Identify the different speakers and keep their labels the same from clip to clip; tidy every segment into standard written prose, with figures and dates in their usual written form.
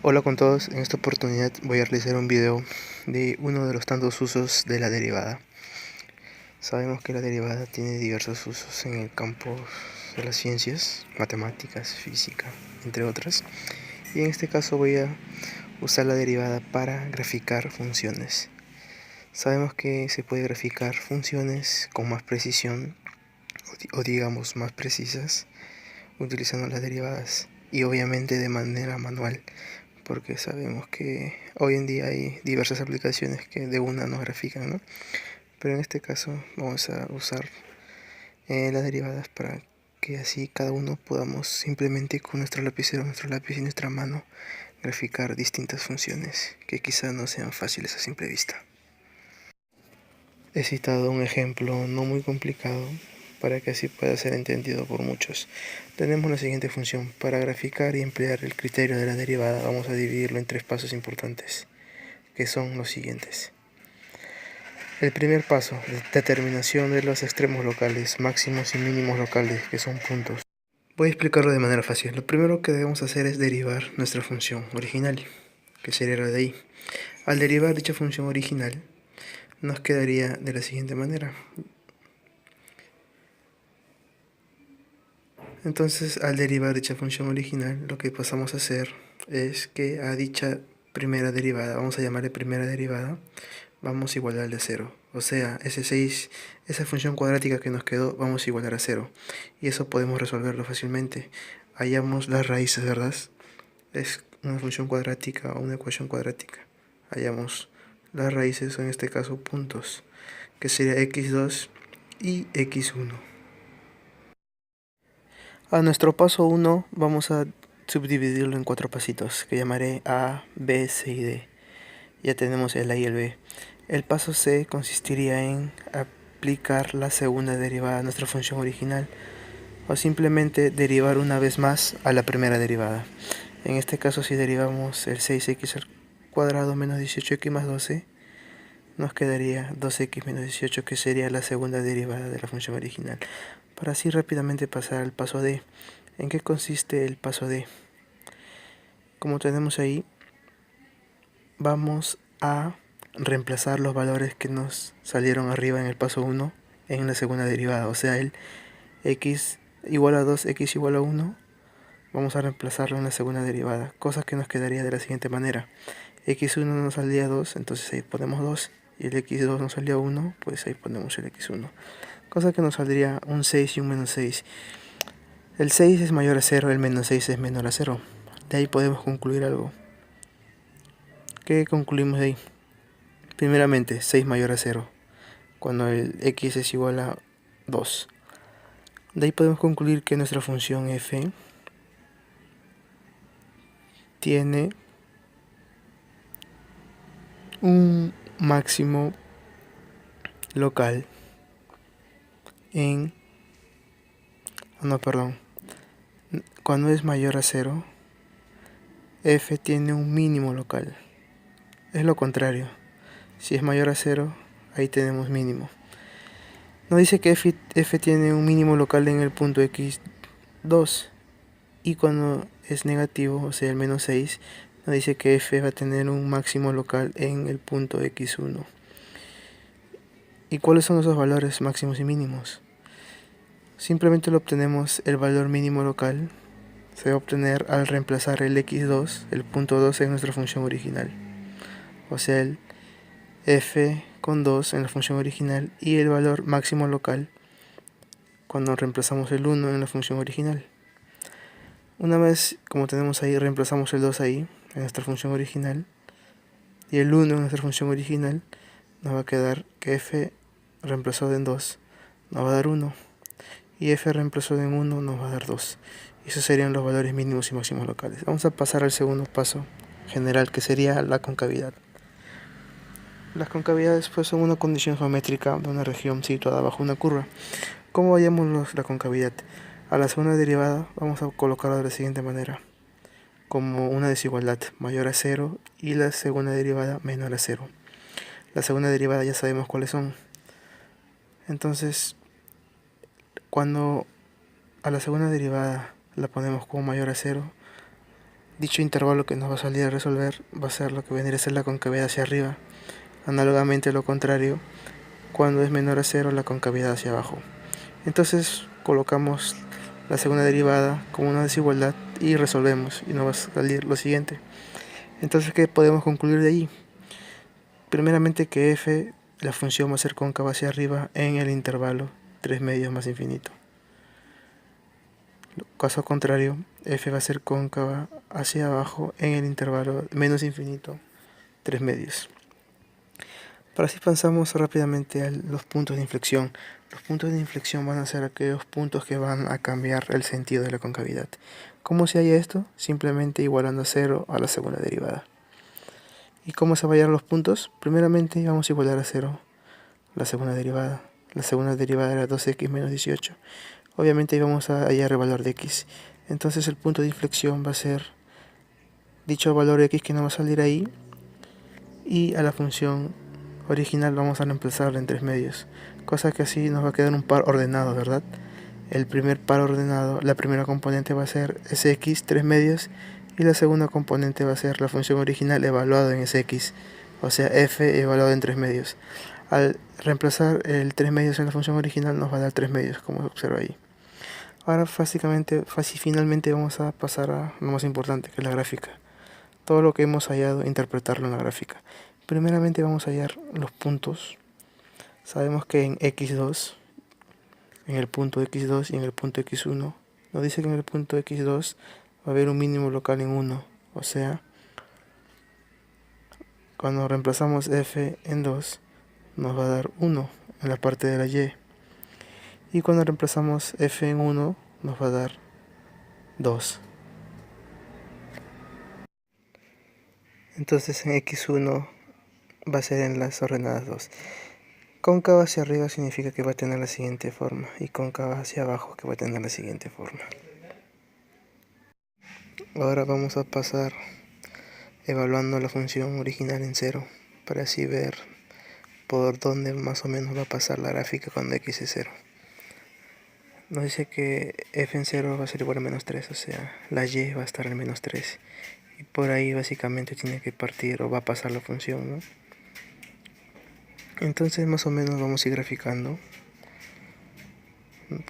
Speaker 1: Hola con todos, en esta oportunidad voy a realizar un video de uno de los tantos usos de la derivada. Sabemos que la derivada tiene diversos usos en el campo de las ciencias, matemáticas, física, entre otras. Y en este caso voy a usar la derivada para graficar funciones. Sabemos que se puede graficar funciones con más precisión o digamos más precisas utilizando las derivadas y obviamente de manera manual, porque sabemos que hoy en día hay diversas aplicaciones que de una nos grafican, ¿no? Pero en este caso vamos a usar las derivadas para que así cada uno podamos simplemente con nuestro lapicero, nuestro lápiz y nuestra mano graficar distintas funciones que quizá no sean fáciles a simple vista. He citado un ejemplo no muy complicado para que así pueda ser entendido por muchos. Tenemos la siguiente función. Para graficar y emplear el criterio de la derivada vamos a dividirlo en tres pasos importantes, que son los siguientes. El primer paso, determinación de los extremos locales, máximos y mínimos locales, que son puntos. Voy a explicarlo de manera fácil. Lo primero que debemos hacer es derivar nuestra función original, que sería la de ahí. Al derivar dicha función original, nos quedaría de la siguiente manera. Entonces, al derivar dicha función original, lo que pasamos a hacer es que a dicha primera derivada, vamos a llamarle primera derivada, vamos a igualarle a 0. O sea, esa función cuadrática que nos quedó, vamos a igualar a 0. Y eso podemos resolverlo fácilmente. Hallamos las raíces, ¿verdad? Es una función cuadrática o una ecuación cuadrática. Hallamos las raíces, o en este caso puntos, que sería x2 y x1. A nuestro paso 1 vamos a subdividirlo en 4 pasitos, que llamaré A, B, C y D. Ya tenemos el A y el B. El paso C consistiría en aplicar la segunda derivada a nuestra función original, o simplemente derivar una vez más a la primera derivada. En este caso, si derivamos el 6x al cuadrado menos 18x más 12, nos quedaría 2x menos 18, que sería la segunda derivada de la función original. Para así rápidamente pasar al paso D. ¿En qué consiste el paso D? Como tenemos ahí, vamos a reemplazar los valores que nos salieron arriba en el paso 1 en la segunda derivada. O sea, el x igual a 2, x igual a 1, vamos a reemplazarlo en la segunda derivada. Cosa que nos quedaría de la siguiente manera. x1 nos salía 2, entonces ahí ponemos 2. Y el x2 nos salía 1, pues ahí ponemos el x1. Cosa que nos saldría un 6 y un menos 6. El 6 es mayor a 0, el menos 6 es menor a 0. De ahí podemos concluir algo. ¿Qué concluimos de ahí? Primeramente, 6 mayor a 0, cuando el x es igual a 2. De ahí podemos concluir que nuestra función f tiene un máximo local en... No, perdón. Cuando es mayor a 0, f tiene un mínimo local. Es lo contrario. Si es mayor a 0, ahí tenemos mínimo. Nos dice que f tiene un mínimo local en el punto x2. Y cuando es negativo, o sea el menos 6, nos dice que f va a tener un máximo local en el punto x1. ¿Y cuáles son esos valores máximos y mínimos? Simplemente lo obtenemos el valor mínimo local. Se va a obtener al reemplazar el x2, el punto 2 en nuestra función original. O sea, el f con 2 en la función original y el valor máximo local cuando reemplazamos el 1 en la función original. Una vez, como tenemos ahí, reemplazamos el 2 ahí, en nuestra función original, y el 1 en nuestra función original, nos va a quedar que f reemplazado en 2 nos va a dar 1, y f reemplazado en 1 nos va a dar 2. Y esos serían los valores mínimos y máximos locales. Vamos a pasar al segundo paso general, que sería la concavidad. Las concavidades pues son una condición geométrica de una región situada bajo una curva. ¿Cómo hallamos la concavidad? A la segunda derivada vamos a colocarla de la siguiente manera, como una desigualdad mayor a 0 y la segunda derivada menor a 0. La segunda derivada ya sabemos cuáles son. Entonces, cuando a la segunda derivada la ponemos como mayor a 0, dicho intervalo que nos va a salir a resolver va a ser lo que vendría a ser la concavidad hacia arriba. Análogamente lo contrario, cuando es menor a 0, la concavidad hacia abajo. Entonces colocamos la segunda derivada como una desigualdad y resolvemos y nos va a salir lo siguiente. Entonces, ¿qué podemos concluir de ahí? Primeramente que f, la función va a ser cóncava hacia arriba en el intervalo 3 medios más infinito. Caso contrario, f va a ser cóncava hacia abajo en el intervalo menos infinito 3 medios. Para así pasamos rápidamente a los puntos de inflexión. Los puntos de inflexión van a ser aquellos puntos que van a cambiar el sentido de la concavidad. ¿Cómo se halla esto? Simplemente igualando a 0 a la segunda derivada. ¿Y cómo se van a hallar los puntos? Primeramente vamos a igualar a 0 la segunda derivada. La segunda derivada era 2x menos 18. Obviamente ahí vamos a hallar el valor de x. Entonces el punto de inflexión va a ser dicho valor x que nos va a salir ahí, y a la función original vamos a reemplazarla en 3 medios, cosa que así nos va a quedar un par ordenado, ¿verdad? El primer par ordenado, la primera componente va a ser sx 3 medios y la segunda componente va a ser la función original evaluada en sx, o sea f evaluado en 3 medios. Al reemplazar el 3 medios en la función original nos va a dar 3 medios, como se observa ahí. Ahora finalmente vamos a pasar a lo más importante, que es la gráfica. Todo lo que hemos hallado, interpretarlo en la gráfica. Primeramente vamos a hallar los puntos. Sabemos que en x2, en el punto x2 y en el punto x1, nos dice que en el punto x2 va a haber un mínimo local en 1. O sea, cuando reemplazamos f en 2, nos va a dar 1 en la parte de la y. Y cuando reemplazamos f en 1, nos va a dar 2. Entonces en x1 va a ser en las ordenadas 2. Cóncava hacia arriba significa que va a tener la siguiente forma, y cóncava hacia abajo que va a tener la siguiente forma. Ahora vamos a pasar evaluando la función original en 0, para así ver por dónde más o menos va a pasar la gráfica cuando x es 0. Nos dice que f en 0 va a ser igual a menos 3, o sea, la y va a estar en menos 3. Y por ahí básicamente tiene que partir o va a pasar la función, ¿no? Entonces más o menos vamos a ir graficando.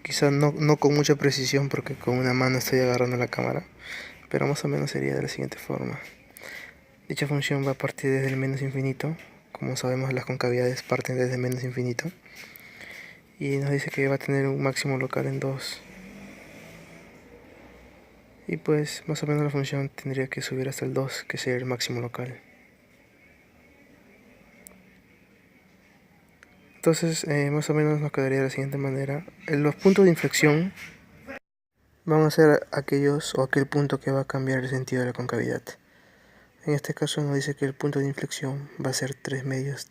Speaker 1: Quizá no con mucha precisión porque con una mano estoy agarrando la cámara, pero más o menos sería de la siguiente forma. Dicha función va a partir desde el menos infinito. Como sabemos, las concavidades parten desde el menos infinito. Y nos dice que va a tener un máximo local en 2. Y pues más o menos la función tendría que subir hasta el 2, que sería el máximo local. Entonces más o menos nos quedaría de la siguiente manera. Los puntos de inflexión van a ser aquellos o aquel punto que va a cambiar el sentido de la concavidad. En este caso nos dice que el punto de inflexión va a ser 3 medios,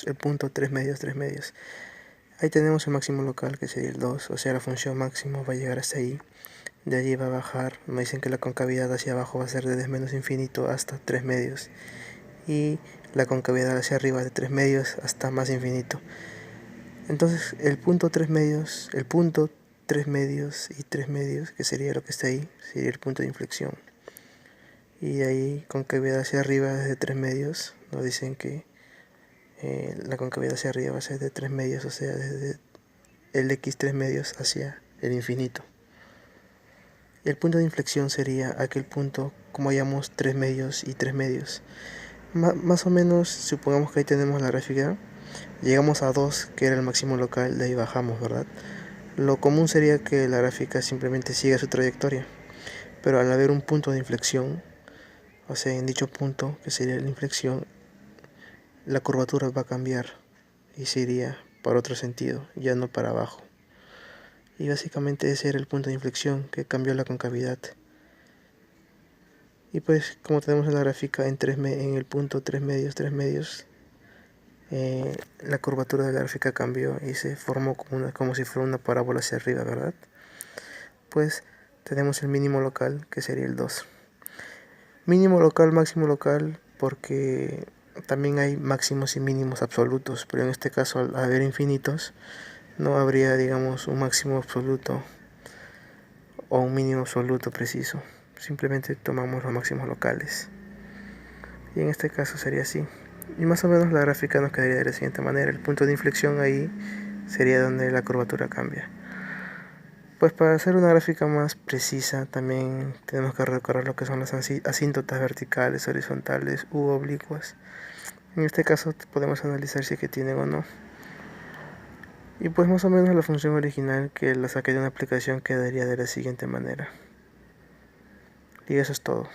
Speaker 1: el punto 3 medios, 3 medios. Ahí tenemos el máximo local, que sería el 2, o sea la función máximo va a llegar hasta ahí. De allí va a bajar, me dicen que la concavidad hacia abajo va a ser desde menos infinito hasta 3 medios. Y la concavidad hacia arriba de 3 medios hasta más infinito. Entonces el punto 3 medios y 3 medios, que sería lo que está ahí, sería el punto de inflexión. Y de ahí concavidad hacia arriba desde 3 medios, nos dicen que la concavidad hacia arriba va a ser de 3 medios, o sea desde el x 3 medios hacia el infinito. Y el punto de inflexión sería aquel punto como hallamos 3 medios y 3 medios. Más o menos, supongamos que ahí tenemos la gráfica, llegamos a 2, que era el máximo local, de ahí bajamos, ¿verdad? Lo común sería que la gráfica simplemente siga su trayectoria, pero al haber un punto de inflexión, o sea, en dicho punto, que sería la inflexión, la curvatura va a cambiar y se iría para otro sentido, ya no para abajo. Y básicamente ese era el punto de inflexión que cambió la concavidad. Y pues como tenemos en la gráfica en el punto 3 medios, la curvatura de la gráfica cambió y se formó como si fuera una parábola hacia arriba, ¿verdad? Pues tenemos el mínimo local, que sería el 2. Mínimo local, máximo local, porque también hay máximos y mínimos absolutos, pero en este caso al haber infinitos no habría, digamos, un máximo absoluto o un mínimo absoluto preciso. simplemente tomamos los máximos locales. Y en este caso sería así. Y más o menos la gráfica nos quedaría de la siguiente manera. El punto de inflexión ahí sería donde la curvatura cambia. Pues para hacer una gráfica más precisa también tenemos que recorrer lo que son las asíntotas verticales, horizontales u oblicuas. En este caso podemos analizar si es que tienen o no. Y pues más o menos la función original que la saqué de una aplicación quedaría de la siguiente manera. Y eso es todo.